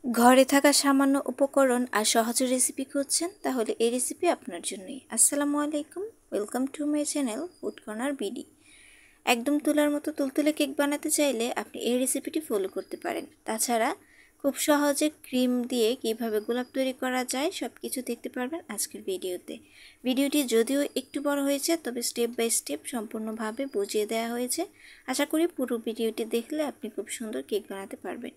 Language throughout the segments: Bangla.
ঘরে থাকা সামান্য উপকরণ আর সহজ রেসিপি খুঁজছেন, তাহলে এই রেসিপি আপনার জন্যই। আসসালামু আলাইকুম, welcome to my channel food corner BD. একদম তুলার মতো তুলতুলে কেক বানাতে চাইলে আপনি এই রেসিপিটি ফলো করতে পারেন। তাছাড়া খুব সহজে ক্রিম দিয়ে কিভাবে গোলাপ তৈরি করা যায় সব কিছু দেখতে পারবেন আজকের ভিডিওতে। ভিডিওটি যদিও একটু বড় হয়েছে, তবে স্টেপ বাই স্টেপ সম্পূর্ণভাবে বুঝিয়ে দেওয়া হয়েছে। আশা করি পুরো ভিডিওটি দেখলে আপনি খুব সুন্দর কেক বানাতে পারবেন।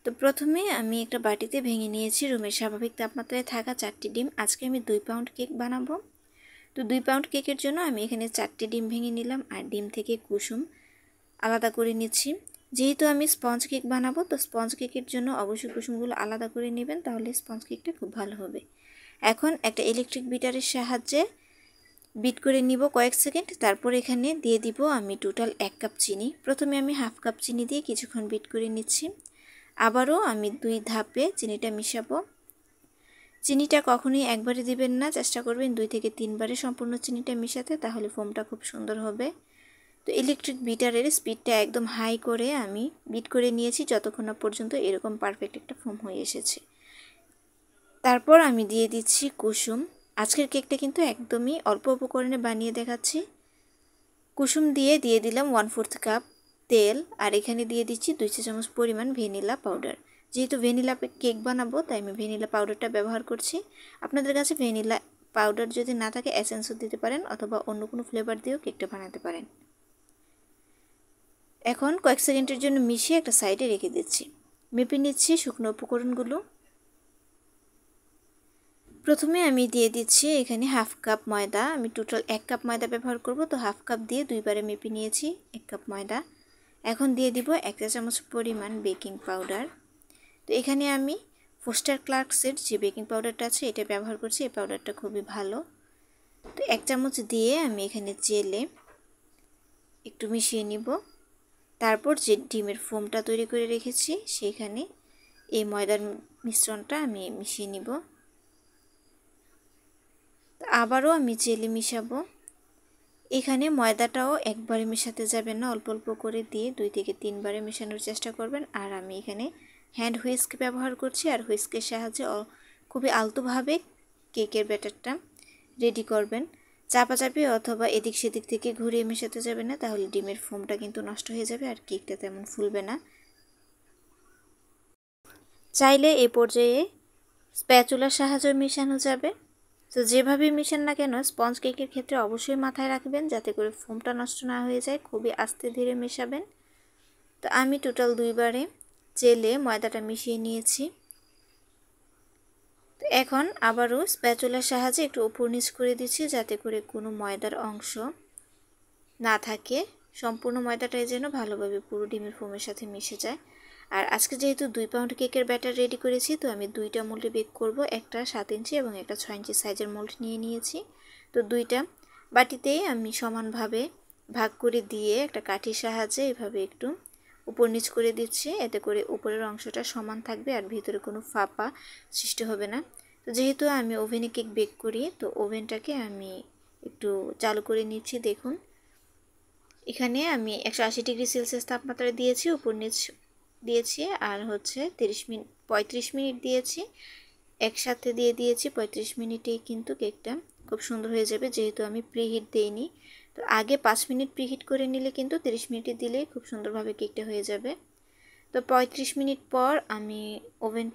তো প্রথমে আমি একটা বাটিতে ভেঙে নিয়েছি রুমের স্বাভাবিক তাপমাত্রায় থাকা 4টি ডিম। আজকে আমি 2 পাউন্ড কেক বানাবো। তো 2 পাউন্ড কেকের জন্য আমি এখানে 4টি ডিম ভেঙে নিলাম আর ডিম থেকে কুসুম আলাদা করে নিচ্ছি। যেহেতু আমি স্পঞ্জ কেক বানাবো, তো স্পঞ্জ কেকের জন্য অবশ্যই কুসুমগুলো আলাদা করে নেবেন, তাহলে স্পঞ্জ কেকটা খুব ভালো হবে। এখন একটা ইলেকট্রিক বিটারের সাহায্যে বিট করে নিব কয়েক সেকেন্ড। তারপর এখানে দিয়ে দিব আমি টোটাল 1 কাপ চিনি। প্রথমে আমি হাফ কাপ চিনি দিয়ে কিছুক্ষণ বিট করে নিচ্ছি। আবারও আমি 2 ধাপে চিনিটা মিশাবো। চিনিটা কখনোই একবারে দিবেন না, চেষ্টা করবেন 2 থেকে 3 বারে সম্পূর্ণ চিনিটা মিশাতে, তাহলে ফোমটা খুব সুন্দর হবে। তো ইলেকট্রিক বিটারের স্পিডটা একদম হাই করে আমি বিট করে নিয়েছি যতক্ষণ না পর্যন্ত এরকম পারফেক্ট একটা ফোম হয়ে এসেছে। তারপর আমি দিয়ে দিচ্ছি কুসুম। আজকের কেকটা কিন্তু একদমই অল্প উপকরণে বানিয়ে দেখাচ্ছি। কুসুম দিয়ে দিলাম 1/4 কাপ তেল, আর এখানে দিয়ে দিচ্ছি 2 চা চামচ পরিমাণ ভ্যানিলা পাউডার। যেহেতু ভ্যানিলা কেক বানাবো, তাই আমি ভ্যানিলা পাউডারটা ব্যবহার করছি। আপনাদের কাছে ভ্যানিলা পাউডার যদি না থাকে এসেন্সও দিতে পারেন, অথবা অন্য কোনো ফ্লেভার দিয়েও কেকটা বানাতে পারেন। এখন কয়েক সেকেন্ডের জন্য মিশিয়ে একটা সাইডে রেখে দিচ্ছি। মেপে নিচ্ছি শুকনো উপকরণগুলো। প্রথমে আমি দিয়ে দিচ্ছি এখানে হাফ কাপ ময়দা। আমি টোটাল 1 কাপ ময়দা ব্যবহার করব, তো হাফ কাপ দিয়ে 2 বারে মেপে নিয়েছি 1 কাপ ময়দা। এখন দিয়ে দিব 1 চা চামচ পরিমাণ বেকিং পাউডার। তো এখানে আমি ফোস্টার ক্লার্কসের যে বেকিং পাউডারটা আছে এটা ব্যবহার করছি। এই পাউডারটা খুবই ভালো। তো 1 চামচ দিয়ে আমি এখানে জেলে একটু মিশিয়ে নিব। তারপর যে ডিমের ফোমটা তৈরি করে রেখেছি সেখানে এই ময়দার মিশ্রণটা আমি মিশিয়ে নিব। আবারও আমি জেলে মিশাবো। এখানে ময়দাটাও একবারে মেশাতে যাবেন না, অল্প অল্প করে দিয়ে 2 থেকে 3 বারে মেশানোর চেষ্টা করবেন। আর আমি এখানে হ্যান্ড হুইস্ক ব্যবহার করছি, আর হুইস্কের সাহায্যে খুবই আলতোভাবে কেকের ব্যাটারটা রেডি করবেন। চাপাচাপি অথবা এদিক সেদিক থেকে ঘুরিয়ে মেশাতে যাবেন না, তাহলে ডিমের ফোমটা কিন্তু নষ্ট হয়ে যাবে আর কেকটা তেমন ফুলবে না। চাইলে এই পর্যায়ে স্প্যাচুলার সাহায্যে মেশানো যাবে। তো যেভাবে মিশান না কেন, স্পঞ্জ কেকের ক্ষেত্রে অবশ্যই মাথায় রাখবেন যাতে করে ফোমটা নষ্ট না হয়ে যায়। খুবই আস্তে ধীরে মেশাবেন। তো আমি টোটাল 2 বারে জেলে ময়দাটা মিশিয়ে নিয়েছি। তো এখন আবারও স্প্যাচুলার সাহায্যে একটু উপর নিচ করে দিচ্ছি যাতে করে কোনো ময়দার অংশ না থাকে। সম্পূর্ণ ময়দাটাই যেন ভালোভাবে পুরো ডিমের ফোমের সাথে মিশে যায়। আর আজকে যেহেতু 2 পাউন্ড কেকের ব্যাটার রেডি করেছি, তো আমি 2টা মোল্ডে বেক করব। একটা 7 ইঞ্চি এবং একটা 6 ইঞ্চি সাইজের মোল্ড নিয়ে নিয়েছি। তো 2টা বাটিতেই আমি সমানভাবে ভাগ করে দিয়ে একটা কাঠির সাহায্যে এভাবে একটু উপর নিচ করে দিচ্ছি। এতে করে উপরের অংশটা সমান থাকবে আর ভিতরে কোনো ফাঁপা সৃষ্টি হবে না। তো যেহেতু আমি ওভেনে কেক বেক করি, তো ওভেনটাকে আমি একটু চালু করে নিচ্ছি। দেখুন এখানে আমি 180 ডিগ্রি সেলসিয়াস তাপমাত্রা দিয়েছি, উপর নিচ দিয়েছি, আর হচ্ছে 35 মিনিট দিয়েছি। একসাথে দিয়ে দিয়েছি 35 মিনিটেই কিন্তু কেকটা খুব সুন্দর হয়ে যাবে, যেহেতু আমি প্রিহিট দেইনি। তো আগে 5 মিনিট প্রিহিট করে নিলে কিন্তু 30 মিনিটে দিলেই খুব সুন্দরভাবে কেকটা হয়ে যাবে। তো 35 মিনিট পর আমি ওভেন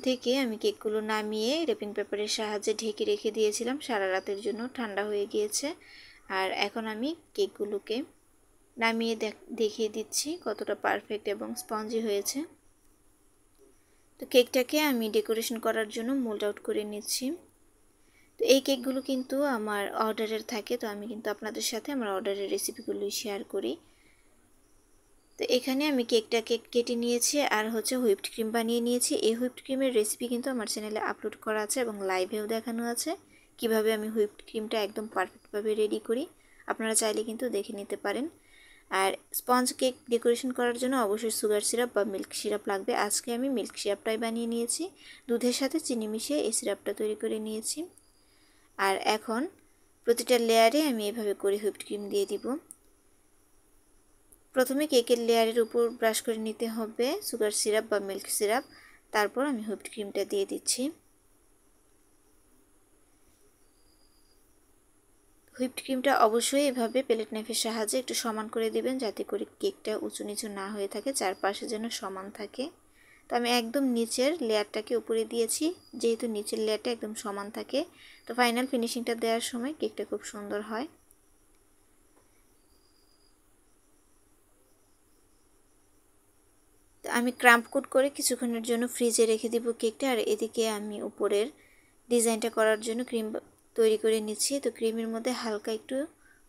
থেকে আমি কেকগুলো নামিয়ে র্যাপিং পেপারের সাহায্যে ঢেকে রেখে দিয়েছিলাম সারা রাতের জন্য। ঠান্ডা হয়ে গিয়েছে। আর এখন আমি কেকগুলোকে নামিয়ে দেখিয়ে দিচ্ছি কতটা পারফেক্ট এবং স্পঞ্জি হয়েছে। তো কেকটাকে আমি ডেকোরেশন করার জন্য মোল্ড আউট করে নিচ্ছি। তো এই কেকগুলো কিন্তু আমার অর্ডারের থাকে, তো আমি কিন্তু আপনাদের সাথে আমার অর্ডারের রেসিপিগুলোই শেয়ার করি। তো এখানে আমি কেকটাকে কেটে নিয়েছি আর হচ্ছে হুইপড ক্রিম বানিয়ে নিয়েছি। এই হুইপড ক্রিমের রেসিপি কিন্তু আমার চ্যানেলে আপলোড করা আছে এবং লাইভেও দেখানো আছে কিভাবে আমি হুইপড ক্রিমটা একদম পারফেক্টভাবে রেডি করি। আপনারা চাইলে কিন্তু দেখে নিতে পারেন। আর স্পঞ্জ কেক ডেকোরেশন করার জন্য অবশ্যই সুগার সিরাপ বা মিল্ক সিরাপ লাগবে। আজকে আমি মিল্ক সিরাপটাই বানিয়ে নিয়েছি। দুধের সাথে চিনি মিশিয়ে এই সিরাপটা তৈরি করে নিয়েছি। আর এখন প্রতিটা লেয়ারে আমি এভাবে করে হুইপড ক্রিম দিয়ে দিব। প্রথমে কেকের লেয়ারের উপর ব্রাশ করে নিতে হবে সুগার সিরাপ বা মিল্ক সিরাপ, তারপর আমি হুইপড ক্রিমটা দিয়ে দিচ্ছি। হুইপড ক্রিমটা অবশ্যই এভাবে প্লেট নাইফের সাহায্যে একটু সমান করে দিবেন, যাতে করে কেকটা উঁচু নিচু না হয়ে থাকে, চারপাশে যেন সমান থাকে। তো আমি একদম নিচের লেয়ারটাকে উপরে দিয়েছি, যেহেতু নিচের লেয়ারটা একদম সমান থাকে, তো ফাইনাল ফিনিশিংটা দেওয়ার সময় কেকটা খুব সুন্দর হয়। তো আমি ক্রাম্প কোট করে কিছুক্ষণের জন্য ফ্রিজে রেখে দিব কেকটা, আর এদিকে আমি উপরের ডিজাইনটা করার জন্য ক্রিম তৈরি করে নিচ্ছি। তো ক্রিমের মধ্যে হালকা একটু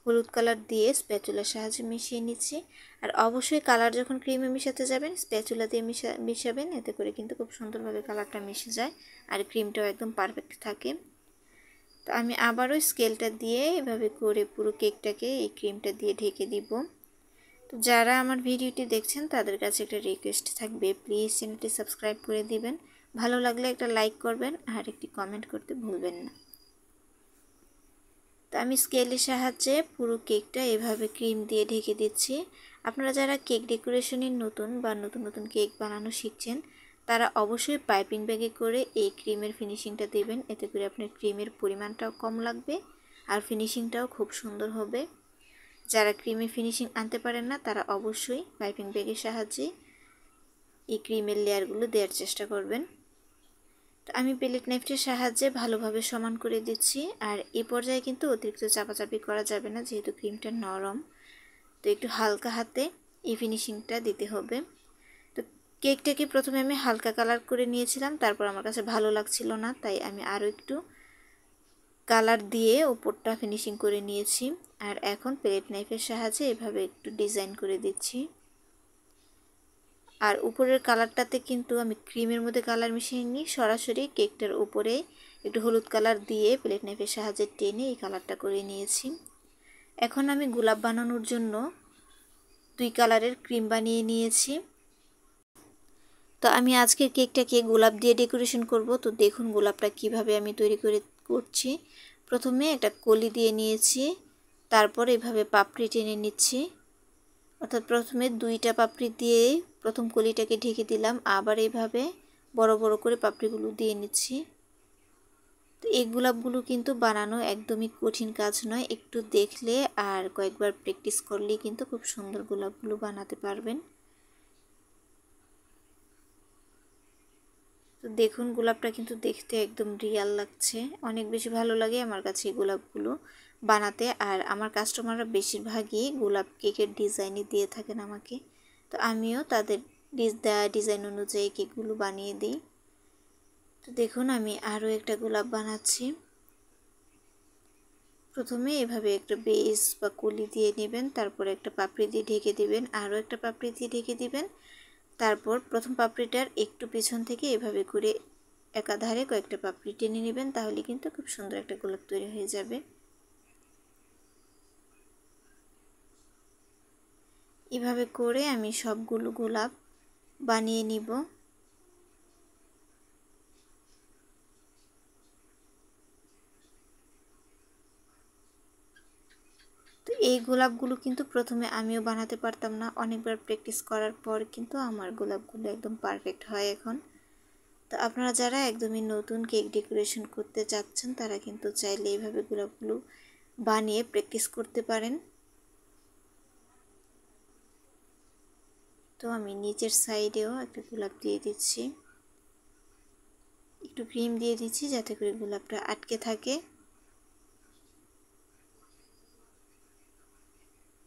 হলুদ কালার দিয়ে স্প্যাচুলার সাহায্যে মিশিয়ে নিচ্ছি। আর অবশ্যই কালার যখন ক্রিমে মিশাতে যাবেন স্প্যাচুলা দিয়ে মিশাবেন, এতে করে কিন্তু খুব সুন্দরভাবে কালারটা মিশে যায় আর ক্রিমটাও একদম পারফেক্ট থাকে। তো আমি আবারও স্কেলটা দিয়ে এভাবে করে পুরো কেকটাকে এই ক্রিমটা দিয়ে ঢেকে দিব। তো যারা আমার ভিডিওটি দেখছেন তাদের কাছে একটা রিকোয়েস্ট থাকবে, প্লিজ চ্যানেলটি সাবস্ক্রাইব করে দিবেন, ভালো লাগলে একটা লাইক করবেন আর একটি কমেন্ট করতে ভুলবেন না। তো আমি স্কেলের সাহায্যে পুরো কেকটা এভাবে ক্রিম দিয়ে ঢেকে দিচ্ছি। আপনারা যারা কেক ডেকোরেশনের নতুন বা নতুন নতুন কেক বানানো শিখছেন তারা অবশ্যই পাইপিং ব্যাগে করে এই ক্রিমের ফিনিশিংটা দেবেন, এতে করে আপনার ক্রিমের পরিমাণটাও কম লাগবে আর ফিনিশিংটাও খুব সুন্দর হবে। যারা ক্রিমে ফিনিশিং আনতে পারেন না তারা অবশ্যই পাইপিং ব্যাগের সাহায্যে এই ক্রিমের লেয়ারগুলো দেওয়ার চেষ্টা করবেন। তো আমি প্লেট নাইফটির সাহায্যে ভালোভাবে সমান করে দিচ্ছি। আর এই পর্যায়ে কিন্তু অতিরিক্ত চাপাচাপি করা যাবে না, যেহেতু ক্রিমটা নরম। তো একটু হালকা হাতে এই ফিনিশিংটা দিতে হবে। তো কেকটাকে প্রথমে আমি হালকা কালার করে নিয়েছিলাম, তারপর আমার কাছে ভালো লাগছিল না, তাই আমি আরও একটু কালার দিয়ে উপরটা ফিনিশিং করে নিয়েছি। আর এখন প্লেট নাইফের সাহায্যে এভাবে একটু ডিজাইন করে দিচ্ছি। আর উপরের কালারটাতে কিন্তু আমি ক্রিমের মধ্যে কালার মিশিয়ে নিই, সরাসরি কেকটার উপরে একটু হলুদ কালার দিয়ে প্লেট নাইফের সাহায্যে টেনে এই কালারটা করে নিয়েছি। এখন আমি গোলাপ বানানোর জন্য 2 কালারের ক্রিম বানিয়ে নিয়েছি। তো আমি আজকের কেকটাকে গোলাপ দিয়ে ডেকোরেশন করব। তো দেখুন গোলাপটা কিভাবে আমি তৈরি করছি। প্রথমে একটা কলি দিয়ে নিয়েছি, তারপর এভাবে পাপড়ি টেনে নিচ্ছি, অর্থাৎ প্রথমে 2টা পাপড়ি দিয়ে প্রথম কলিটাকে ঢেকে দিলাম, আবার এইভাবে বড় বড় করে পাপড়িগুলো দিয়ে নিচ্ছি। তো এই গোলাপগুলো কিন্তু বানানো একদমই কঠিন কাজ নয়, একটু দেখলে আর কয়েকবার প্র্যাকটিস করলেই কিন্তু খুব সুন্দর গোলাপগুলো বানাতে পারবেন। তো দেখুন গোলাপটা কিন্তু দেখতে একদম রিয়াল লাগছে, অনেক বেশি ভালো লাগে আমার কাছে এই গোলাপগুলো বানাতে। আর আমার কাস্টমাররা বেশিরভাগই গোলাপ কেকের ডিজাইনই দিয়ে থাকেন আমাকে, তো আমিও তাদের ডিজাইন অনুযায়ী কেকগুলো বানিয়ে দিই। তো দেখুন আমি আরও একটা গোলাপ বানাচ্ছি। প্রথমে এভাবে একটা বেস বা কলি দিয়ে নেবেন, তারপর একটা পাপড়ি দিয়ে ঢেকে দিবেন, আরও একটা পাপড়ি দিয়ে ঢেকে দিবেন, তারপর প্রথম পাপড়িটার একটু পিছন থেকে এভাবে করে একাধারে কয়েকটা পাপড়ি টেনে নেবেন, তাহলে কিন্তু খুব সুন্দর একটা গোলাপ তৈরি হয়ে যাবে। এভাবে করে আমি সবগুলো গোলাপ বানিয়ে নিব। তো এই গোলাপগুলো কিন্তু প্রথমে আমিও বানাতে পারতাম না, অনেকবার প্র্যাকটিস করার পর কিন্তু আমার গোলাপগুলো একদম পারফেক্ট হয় এখন। তো আপনারা যারা একদমই নতুন কেক ডেকোরেশন করতে চাচ্ছেন তারা কিন্তু চাইলে এইভাবে গোলাপগুলো বানিয়ে প্র্যাকটিস করতে পারেন। তো আমি নিচের সাইডেও একটা গোলাপ দিয়ে দিচ্ছি, একটু ক্রিম দিয়ে দিচ্ছি যাতে করে গোলাপটা আটকে থাকে।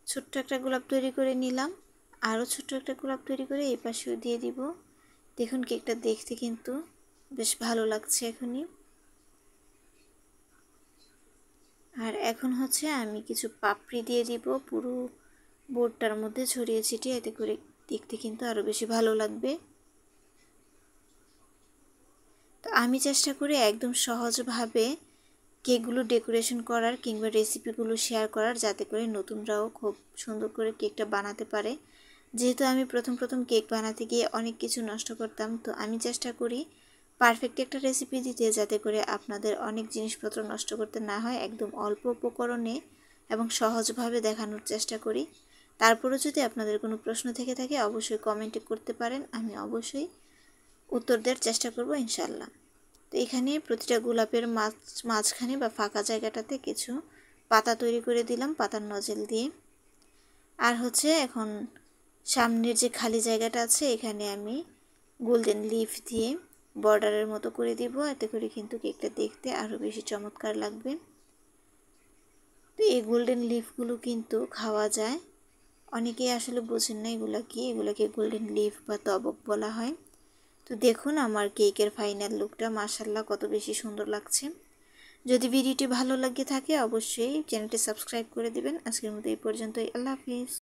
ছোট্ট একটা গোলাপ তৈরি করে নিলাম, আরও ছোট্ট একটা গোলাপ তৈরি করে এই পাশেও দিয়ে দিব। দেখুন কেকটা দেখতে কিন্তু বেশ ভালো লাগছে এখনই। আর এখন হচ্ছে আমি কিছু পাপড়ি দিয়ে দিব পুরো বোর্ডটার মধ্যে ছড়িয়ে ছিটিয়ে, এতে করে দেখতে কিন্তু আরও বেশি ভালো লাগবে। তো আমি চেষ্টা করি একদম সহজভাবে কেকগুলো ডেকোরেশন করার কিংবা রেসিপিগুলো শেয়ার করার, যাতে করে নতুনরাও খুব সুন্দর করে কেকটা বানাতে পারে। যেহেতু আমি প্রথম কেক বানাতে গিয়ে অনেক কিছু নষ্ট করতাম, তো আমি চেষ্টা করি পারফেক্ট একটা রেসিপি দিতে, যাতে করে আপনাদের অনেক জিনিসপত্র নষ্ট করতে না হয়, একদম অল্প উপকরণে এবং সহজভাবে দেখানোর চেষ্টা করি। তারপরেও যদি আপনাদের কোনো প্রশ্ন থেকে থাকে অবশ্যই কমেন্টে করতে পারেন, আমি অবশ্যই উত্তর দেওয়ার চেষ্টা করব ইনশাল্লাহ। তো এখানে প্রতিটা গোলাপের মাঝখানে বা ফাঁকা জায়গাটাতে কিছু পাতা তৈরি করে দিলাম পাতার নজেল দিয়ে। আর এখন সামনের যে খালি জায়গাটা আছে এখানে আমি গোল্ডেন লিফ দিয়ে বর্ডারের মতো করে দিব, এতে করে কিন্তু কেকটা দেখতে আরও বেশি চমৎকার লাগবে। তো এই গোল্ডেন লিফগুলো কিন্তু খাওয়া যায়, অনেকেই আসলে বোঝেন না এগুলো কি, এগুলোকে গোল্ডেন লিফ বা তবক বলা হয়। তো দেখুন আমার কেকের ফাইনাল লুকটা মাশাআল্লাহ কত বেশি সুন্দর লাগছে। যদি ভিডিওটি ভালো লাগে থাকে অবশ্যই চ্যানেলটি সাবস্ক্রাইব করে দিবেন। আজকের মতো এই পর্যন্তই, আল্লাহ হাফিজ।